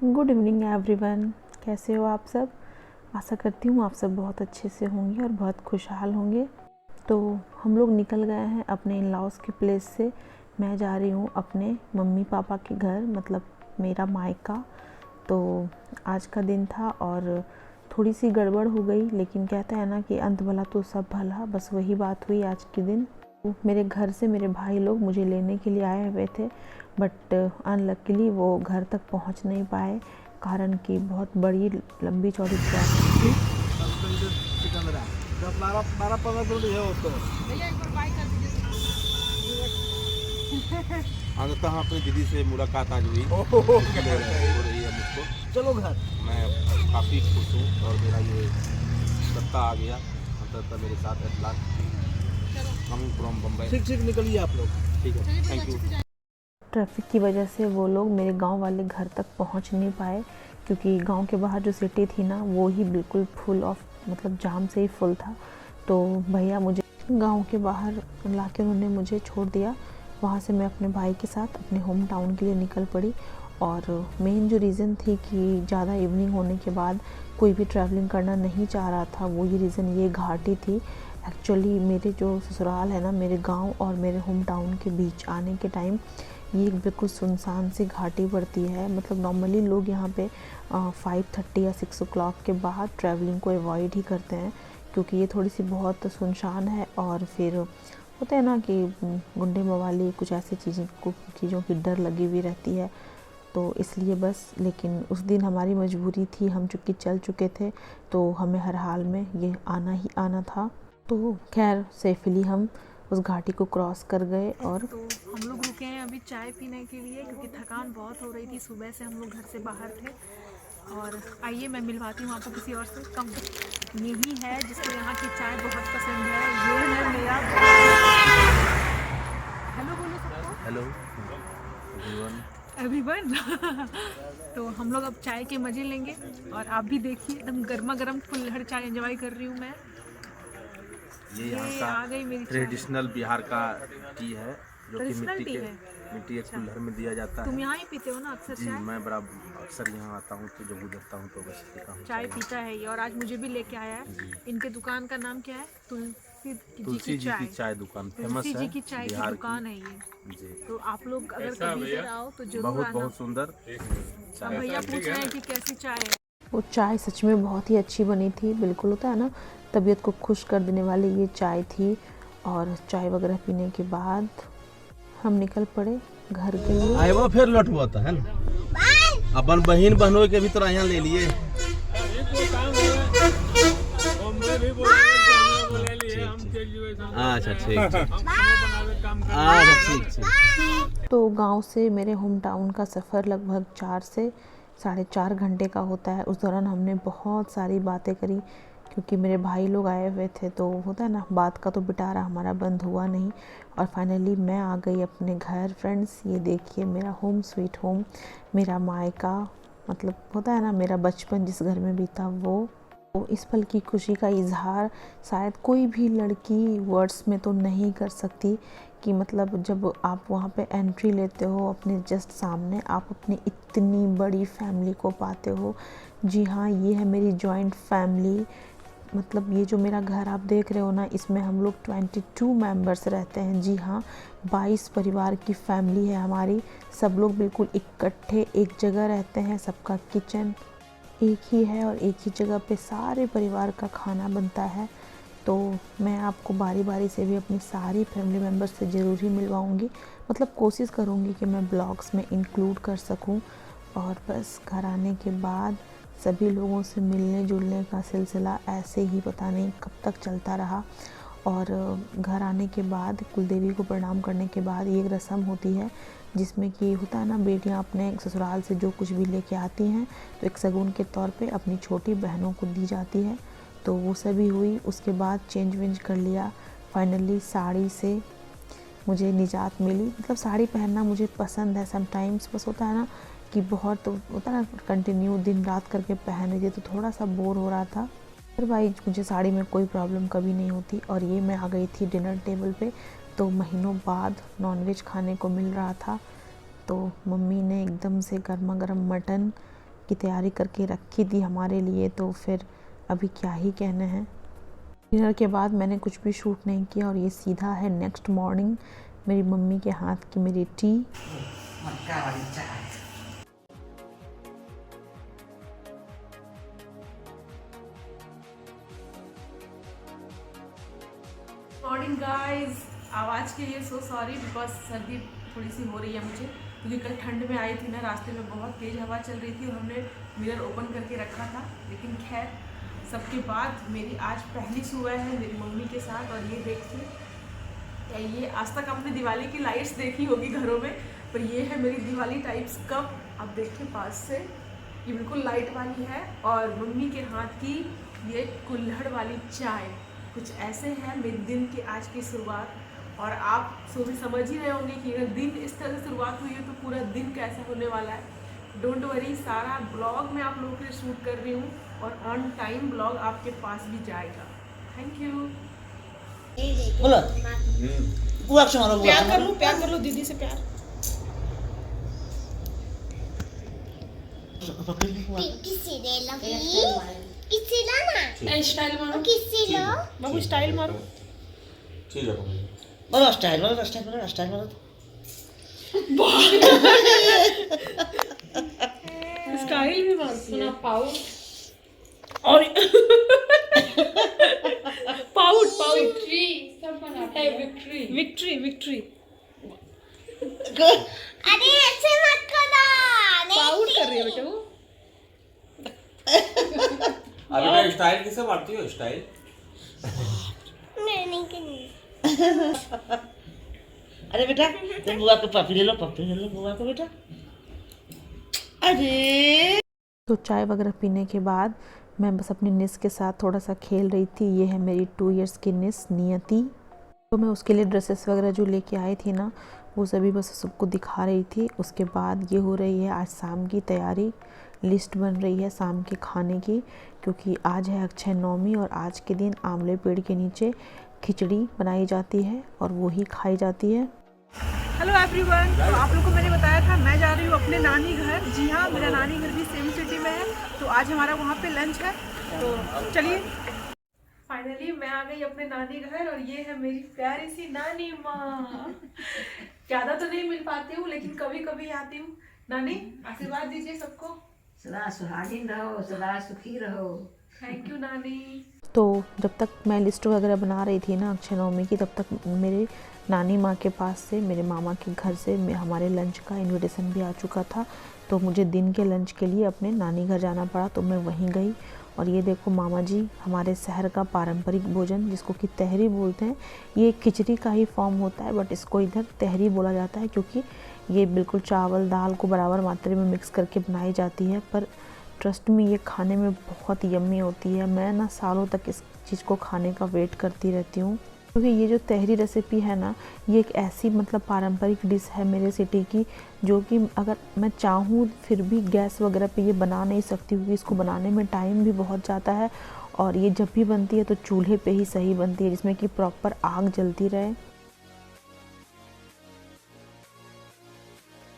Good evening everyone. कैसे हो आप सब? आशा करती हूँ आप सब बहुत अच्छे से होंगे और बहुत खुशहाल होंगे। तो हम लोग निकल गए हैं अपने इन लॉज के प्लेस से। मैं जा रही हूँ अपने मम्मी पापा के घर, मतलब मेरा मायका। तो आज का दिन था और थोड़ी सी गड़बड़ हो गई, लेकिन कहते हैं ना कि अंत भला तो सब भला, बस वही बात हुई आज के दिन। मेरे घर से मेरे भाई लोग मुझे लेने के लिए आए हुए थे, बट अनलकीली वो घर तक पहुंच नहीं पाए, कारण कि बहुत बड़ी लंबी चौड़ी ट्रैफिक थी। अंततः अपनी दीदी से मुलाकात आज हुई हो रही है मुझको। चलो घर। मैं काफ़ी खुश हूँ और मेरा ये सत्ता आ गया अंततः मेरे साथ at last. Coming from Bombay. ठीक निकलिए आप लोग। ठीक है, थैंक यू। ट्रैफिक की वजह से वो लोग मेरे गांव वाले घर तक पहुंच नहीं पाए, क्योंकि गांव के बाहर जो सिटी थी ना वो ही बिल्कुल फुल ऑफ, मतलब जाम से ही फुल था। तो भैया मुझे गांव के बाहर ला के उन्होंने मुझे छोड़ दिया। वहाँ से मैं अपने भाई के साथ अपने होम टाउन के लिए निकल पड़ी। और मेन जो रीज़न थी कि ज़्यादा इवनिंग होने के बाद कोई भी ट्रैवलिंग करना नहीं चाह रहा था, वो ये रीज़न ये घाटी थी। एक्चुअली मेरे जो ससुराल है ना, मेरे गांव और मेरे होम टाउन के बीच आने के टाइम ये एक बिल्कुल सुनसान सी घाटी पड़ती है। मतलब नॉर्मली लोग यहाँ पे 5:30 या 6 o'clock के बाद ट्रैवलिंग को अवॉइड ही करते हैं, क्योंकि ये थोड़ी सी बहुत सुनसान है। और फिर होता है ना कि गुंडे मवाली कुछ ऐसी चीज़ों की डर लगी हुई रहती है, तो इसलिए बस। लेकिन उस दिन हमारी मजबूरी थी, हम चूँकि चल चुके थे तो हमें हर हाल में ये आना ही आना था। तो खैर सेफली हम उस घाटी को क्रॉस कर गए। और तो हम लोग रुके हैं अभी चाय पीने के लिए, क्योंकि थकान बहुत हो रही थी। सुबह से हम लोग घर से बाहर थे। और आइए मैं मिलवाती हूँ आपको किसी और से। कम यही है जिसको यहाँ की चाय बहुत पसंद है। ये है मेरा। हेलो बोलो सबको। Hello everyone. एवरीवन। तो हम लोग अब चाय के मज़े लेंगे और आप भी देखिए, एकदम गर्मा गर्म कुल्हड़ चाय एंजॉय कर रही हूँ मैं। ये यहाँ आ गई का मेरी ट्रेडिशनल बिहार का टी है, जो कि ट्रेडिशनल टी है। मिट्टी के कुल्हड़ में दिया जाता तुम है। यहाँ ही पीते हो ना अक्सर जी, चाय? मैं बड़ा अक्सर यहाँ आता हूँ, तो जब गुजरता हूँ तो बस पीता हूँ चाय पीता है ये। और आज मुझे भी लेके आया है। इनके दुकान का नाम क्या है? तुलसी जी की चाय दुकान फेमस तुलसी है, जी की चाय की बिहार दुकान है ये। जी। तो आप लोग अगर कभी इधर आओ तो जरूर बहुत आना। बहुत सुंदर अब भैया पूछ रहे हैं कि कैसी चाय है। वो चाय सच में बहुत ही अच्छी बनी थी। बिल्कुल होता है ना, तबीयत को खुश कर देने वाली ये चाय थी। और चाय वगैरह पीने के बाद हम निकल पड़े घर के लिए। आएबो फिर लौटबो तो है ना। अपन बहन बहनों के भी तरह यहाँ ले लिए। अच्छा ठीक। अच्छा ठीक। तो गांव से मेरे होम टाउन का सफ़र लगभग 4 से 4.5 घंटे का होता है। उस दौरान हमने बहुत सारी बातें करी, क्योंकि मेरे भाई लोग आए हुए थे। तो होता है ना, बात का तो पिटारा हमारा बंद हुआ नहीं। और फाइनली मैं आ गई अपने घर। फ्रेंड्स, ये देखिए मेरा होम स्वीट होम, मेरा मायका। मतलब होता है ना, मेरा बचपन जिस घर में बीता वो। तो इस पल की खुशी का इजहार शायद कोई भी लड़की वर्ड्स में तो नहीं कर सकती। कि मतलब जब आप वहाँ पे एंट्री लेते हो, अपने जस्ट सामने आप अपनी इतनी बड़ी फैमिली को पाते हो। जी हाँ, ये है मेरी जॉइंट फैमिली। मतलब ये जो मेरा घर आप देख रहे हो ना, इसमें हम लोग 22 मेंबर्स रहते हैं। जी हाँ, 22 परिवार की फैमिली है हमारी। सब लोग बिल्कुल इकट्ठे एक जगह रहते हैं। सबका किचन एक ही है और एक ही जगह पे सारे परिवार का खाना बनता है। तो मैं आपको बारी बारी से भी अपनी सारी फैमिली मेम्बर्स से ज़रूर ही मिलवाऊँगी। मतलब कोशिश करूँगी कि मैं ब्लॉग्स में इंक्लूड कर सकूँ। और बस घर आने के बाद सभी लोगों से मिलने जुलने का सिलसिला ऐसे ही पता नहीं कब तक चलता रहा। और घर आने के बाद कुलदेवी को प्रणाम करने के बाद ये एक रस्म होती है, जिसमें कि होता है ना, बेटियां अपने ससुराल से जो कुछ भी लेके आती हैं तो एक शगुन के तौर पे अपनी छोटी बहनों को दी जाती है। तो वो सभी हुई। उसके बाद चेंज वेंज कर लिया। फाइनली साड़ी से मुझे निजात मिली। मतलब साड़ी पहनना मुझे पसंद है समटाइम्स। बस होता है ना कि बहुत होता है ना, कंटिन्यू दिन रात करके पहन रही थी तो थोड़ा सा बोर हो रहा था। अदरवाइज मुझे साड़ी में कोई प्रॉब्लम कभी नहीं होती। और ये मैं आ गई थी डिनर टेबल पे। तो महीनों बाद नॉनवेज खाने को मिल रहा था। तो मम्मी ने एकदम से गर्मा गर्म मटन की तैयारी करके रखी थी हमारे लिए, तो फिर अभी क्या ही कहने हैं। डिनर के बाद मैंने कुछ भी शूट नहीं किया और ये सीधा है नेक्स्ट मॉर्निंग मेरी मम्मी के हाथ की मेरी टी। मॉर्निंग गाइस, आवाज़ के लिए सो सॉरी, बिकॉज सर्दी थोड़ी सी हो रही है मुझे, क्योंकि कल ठंड में आई थी ना, रास्ते में बहुत तेज़ हवा चल रही थी और हमने मिरर ओपन करके रखा था। लेकिन खैर सबके बाद मेरी आज पहली सुबह है मेरी मम्मी के साथ। और ये देखिए, ये आज तक आपने दिवाली की लाइट्स देखी होगी घरों में, पर ये है मेरी दिवाली टाइप्स कप। आप देखिए पास से, ये बिल्कुल लाइट वाली है। और मम्मी के हाथ की ये कुल्हड़ वाली चाय, कुछ ऐसे है मेरे दिन की आज की शुरुआत। और आप समझ ही रहे होंगे कि अगर दिन इस तरह से शुरुआत हुई है तो पूरा दिन कैसा होने वाला है। डोंट वरी, सारा ब्लॉग मैं आप लोगों के लिए शूट कर रही हूँ और ऑन टाइम ब्लॉग आपके पास भी जाएगा। Thank you. बोलो बुआ से मारो, प्यार कर लो दीदी से प्यार। स्टाइल मारो, बाबू स्टाइल मारो। ठीक है बोलो स्टाइल मारो, स्टाइल मारो, स्टाइल मारो। स्टाइल भी मारो, सुना पाउट और पाउट विक्ट्री सब बनाते हैं। विक्ट्री विक्ट्री विक्ट्री अरे ऐसे मत करो, पाउट कर रही है बेटा वो। अभी मैं स्टाइल किसे मारती हो? स्टाइल मैं नहीं करनी। अरे बेटा तुम बुआ को पपी ले लो, पपी ले लो बुआ को बेटा। अरे तो चाय वगैरह पीने के बाद मैं बस अपनी निस के साथ थोड़ा सा खेल रही थी। ये है मेरी 2 इयर्स की निस नियति। तो मैं उसके लिए ड्रेसेस वगैरह जो लेके आई थी ना, वो सभी बस सबको दिखा रही थी। उसके बाद ये हो रही है आज शाम की तैयारी, लिस्ट बन रही है शाम के खाने की, क्योंकि आज है अक्षय नवमी और आज के दिन आंवले पेड़ के नीचे खिचड़ी बनाई जाती है और वो ही खाई जाती है। हेलो एवरीवन, तो आप लोगों को मैंने बताया था मैं जा रही हूँ अपने नानी घर। जी हाँ, मेरा नानी घर भी सेम सिटी में है, तो आज हमारा वहाँ पे लंच है। तो चलिए, फाइनली मैं आ गई अपने नानी घर और ये है मेरी प्यारी सी नानी माँ। ज़्यादा तो नहीं मिल पाती हूँ, लेकिन कभी कभी आती हूँ। नानी आशीर्वाद दीजिए सबको। सदा सुहागिन रहो, सदा सुखी रहो। थैंक यू नानी। तो जब तक मैं लिस्ट वगैरह बना रही थी ना अक्षय नवमी की, तब तक मेरे नानी माँ के पास से, मेरे मामा के घर से हमारे लंच का इनविटेशन भी आ चुका था। तो मुझे दिन के लंच के लिए अपने नानी घर जाना पड़ा, तो मैं वहीं गई। और ये देखो मामा जी, हमारे शहर का पारंपरिक भोजन जिसको कि तहरी बोलते हैं, ये खिचड़ी का ही फॉर्म होता है, बट इसको इधर तहरी बोला जाता है, क्योंकि ये बिल्कुल चावल दाल को बराबर मात्रा में मिक्स करके बनाई जाती है। पर ट्रस्ट में ये खाने में बहुत यम्मी होती है। मैं ना सालों तक इस चीज़ को खाने का वेट करती रहती हूँ, क्योंकि ये जो तहरी रेसिपी है ना, ये एक ऐसी मतलब पारंपरिक डिश है मेरे सिटी की, जो कि अगर मैं चाहूँ फिर भी गैस वगैरह पे ये बना नहीं सकती, क्योंकि इसको बनाने में टाइम भी बहुत जाता है। और ये जब भी बनती है तो चूल्हे पे ही सही बनती है, जिसमें कि प्रॉपर आग जलती रहे।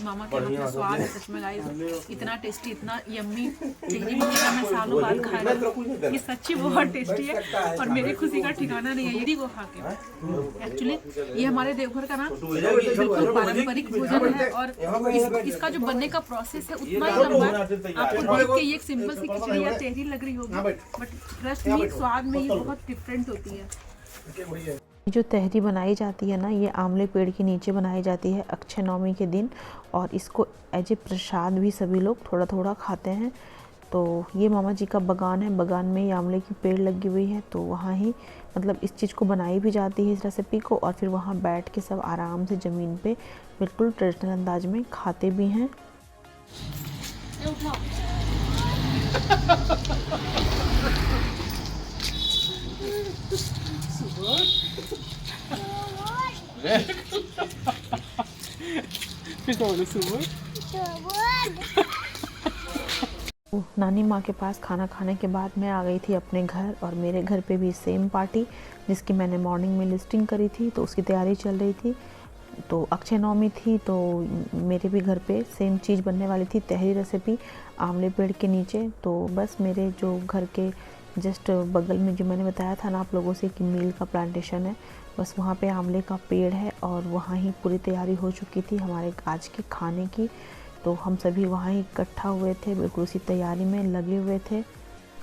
मामा के हाथ का स्वाद है सच में गाइस, इतना टेस्टी, इतना यम्मी तहरी वगैरह मैं सालों बाद खा रही हूँ। ये सच्ची बहुत टेस्टी है और मेरी खुशी का ठिकाना नहीं है यदि को खा के। एक्चुअली ये हमारे देवघर का ना बिल्कुल पारंपरिक भोजन है और इसका जो बनने का प्रोसेस है उतना ही लंबा है। आपको देख के ये एक सिंपल सी खिचड़ी या तहरी लग रही होगी, बट ट्रस्ट मी स्वाद में ये बहुत डिफरेंट होती है। जो तहरी बनाई जाती है ना, ये आंवले पेड़ के नीचे बनाई जाती है अक्षय नवमी के दिन, और इसको एज ए प्रसाद भी सभी लोग थोड़ा थोड़ा खाते हैं। तो ये मामा जी का बगान है, बगान में ही आंवले की पेड़ लगी हुई है, तो वहाँ ही मतलब इस चीज़ को बनाई भी जाती है, इस रेसिपी को, और फिर वहाँ बैठ के सब आराम से ज़मीन पे बिल्कुल ट्रेडिशनल अंदाज में खाते भी हैं। नानी माँ के पास खाना खाने के बाद मैं आ गई थी अपने घर, और मेरे घर पे भी सेम पार्टी जिसकी मैंने मॉर्निंग में लिस्टिंग करी थी, तो उसकी तैयारी चल रही थी। तो अक्षय नवमी थी तो मेरे भी घर पे सेम चीज़ बनने वाली थी, तहरी रेसिपी आंवले पेड़ के नीचे। तो बस मेरे जो घर के जस्ट बगल में जो मैंने बताया था ना आप लोगों से कि मील का प्लांटेशन है, बस वहाँ पे आंवले का पेड़ है और वहाँ ही पूरी तैयारी हो चुकी थी हमारे आज के खाने की। तो हम सभी वहाँ ही इकट्ठा हुए थे, बिल्कुल उसी तैयारी में लगे हुए थे।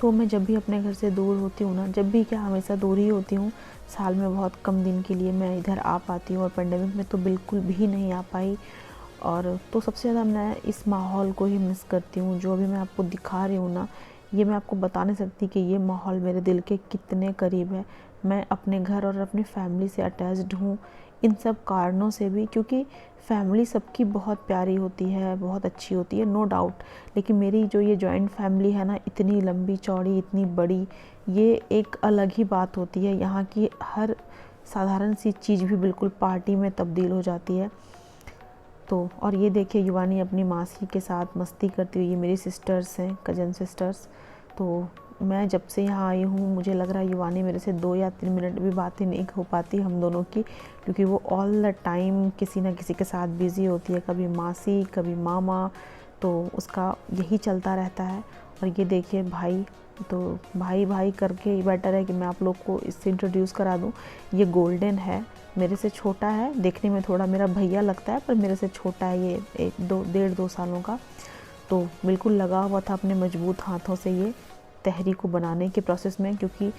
तो मैं जब भी अपने घर से दूर होती हूँ ना, जब भी क्या हमेशा दूर ही होती हूँ, साल में बहुत कम दिन के लिए मैं इधर आ पाती हूँ और पेंडेमिक में तो बिल्कुल भी नहीं आ पाई। और तो सबसे ज़्यादा मैं इस माहौल को ही मिस करती हूँ। जो अभी मैं आपको दिखा रही हूँ ना, ये मैं आपको बता नहीं सकती कि ये माहौल मेरे दिल के कितने करीब है। मैं अपने घर और अपनी फैमिली से अटैच्ड हूँ इन सब कारणों से भी, क्योंकि फैमिली सबकी बहुत प्यारी होती है, बहुत अच्छी होती है, नो डाउट। लेकिन मेरी जो ये जॉइंट फैमिली है ना, इतनी लंबी चौड़ी, इतनी बड़ी, ये एक अलग ही बात होती है। यहाँ की हर साधारण सी चीज़ भी बिल्कुल पार्टी में तब्दील हो जाती है। तो और ये देखिए युवानी अपनी मासी के साथ मस्ती करती हुई, ये मेरी सिस्टर्स हैं, कज़न सिस्टर्स। तो मैं जब से यहाँ आई हूँ मुझे लग रहा है युवानी मेरे से 2 या 3 मिनट भी बातें नहीं हो पाती हम दोनों की, क्योंकि वो ऑल द टाइम किसी न किसी के साथ बिज़ी होती है, कभी मासी कभी मामा, तो उसका यही चलता रहता है। और ये देखिए भाई, तो भाई भाई करके बेटर है कि मैं आप लोग को इससे इंट्रोड्यूस करा दूँ। ये गोल्डन है, मेरे से छोटा है, देखने में थोड़ा मेरा भैया लगता है पर मेरे से छोटा है, ये 1-1.5-2 सालों का। तो बिल्कुल लगा हुआ था अपने मजबूत हाथों से ये तहरी को बनाने के प्रोसेस में, क्योंकि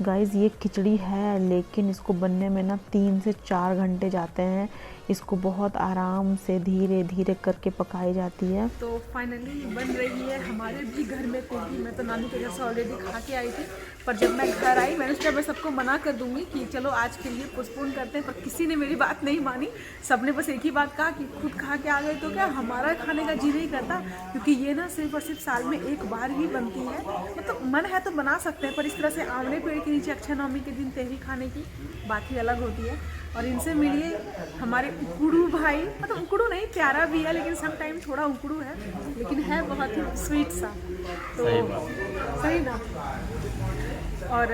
गाइज़ ये खिचड़ी है लेकिन इसको बनने में ना 3 से 4 घंटे जाते हैं। इसको बहुत आराम से धीरे धीरे करके पकाई जाती है। तो फाइनली बन रही है हमारे भी घर में कोकी। मैं तो नानी के घर से ऑलरेडी खा के आई थी, पर जब मैं घर आई मैंने सोचा मैं सबको मना कर दूंगी कि चलो आज के लिए पोस्टपोन करते हैं, पर किसी ने मेरी बात नहीं मानी। सबने बस एक ही बात कहा कि खुद खा के आ गए तो क्या हमारा खाने का जी नहीं करता, क्योंकि ये ना सिर्फ और सिर्फ साल में एक बार ही बनती है। मतलब मन है तो बना सकते हैं, पर इस तरह से आंवले पेड़ के नीचे अक्षय नवमी के दिन तहरी खाने की बात ही अलग होती है। और इनसे मिलिए हमारे उकड़ू भाई, मतलब उकड़ू नहीं, प्यारा भी है लेकिन सम टाइम थोड़ा उकड़ू है, लेकिन है बहुत ही स्वीट सा। तो सही ना। और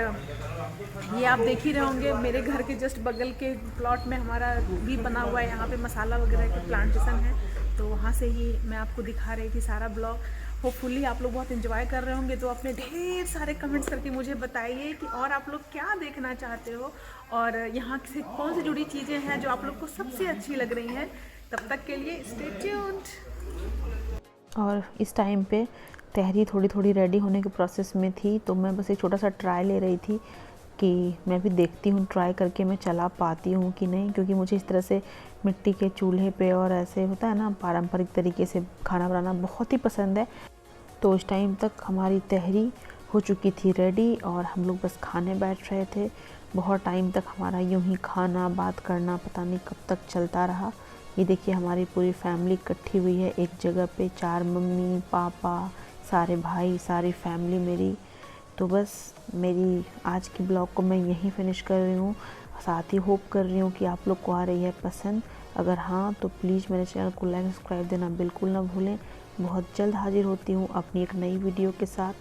ये आप देख ही रहे होंगे मेरे घर के जस्ट बगल के प्लॉट में हमारा भी बना हुआ है, यहाँ पे मसाला वगैरह के प्लांटेशन है, तो वहाँ से ही मैं आपको दिखा रही थी सारा ब्लॉग। होपफुली आप लोग बहुत एंजॉय कर रहे होंगे। तो अपने ढेर सारे कमेंट्स करके मुझे बताइए कि और आप लोग क्या देखना चाहते हो और यहाँ से कौन सी जुड़ी चीज़ें हैं जो आप लोग को सबसे अच्छी लग रही हैं। तब तक के लिए स्टे ट्यून्ड। और इस टाइम पे तहरी थोड़ी थोड़ी रेडी होने के प्रोसेस में थी, तो मैं बस एक छोटा सा ट्राई ले रही थी कि मैं भी देखती हूँ ट्राई करके मैं चला पाती हूँ कि नहीं, क्योंकि मुझे इस तरह से मिट्टी के चूल्हे पे और ऐसे होता है ना पारंपरिक तरीके से खाना बनाना बहुत ही पसंद है। तो उस टाइम तक हमारी तहरी हो चुकी थी रेडी और हम लोग बस खाने बैठ रहे थे। बहुत टाइम तक हमारा यूं ही खाना बात करना पता नहीं कब तक चलता रहा। ये देखिए हमारी पूरी फैमिली इकट्ठी हुई है एक जगह पे, 4 मम्मी पापा, सारे भाई, सारी फैमिली मेरी। तो बस मेरी आज की ब्लॉग को मैं यहीं फिनिश कर रही हूँ। साथ ही होप कर रही हूँ कि आप लोग को आ रही है पसंद। अगर हाँ तो प्लीज़ मेरे चैनल को लाइक सब्सक्राइब देना बिल्कुल ना भूलें। बहुत जल्द हाजिर होती हूँ अपनी एक नई वीडियो के साथ।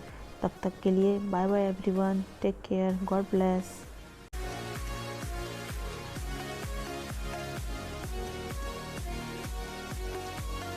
तब तक के लिए bye bye everyone, take care, God bless.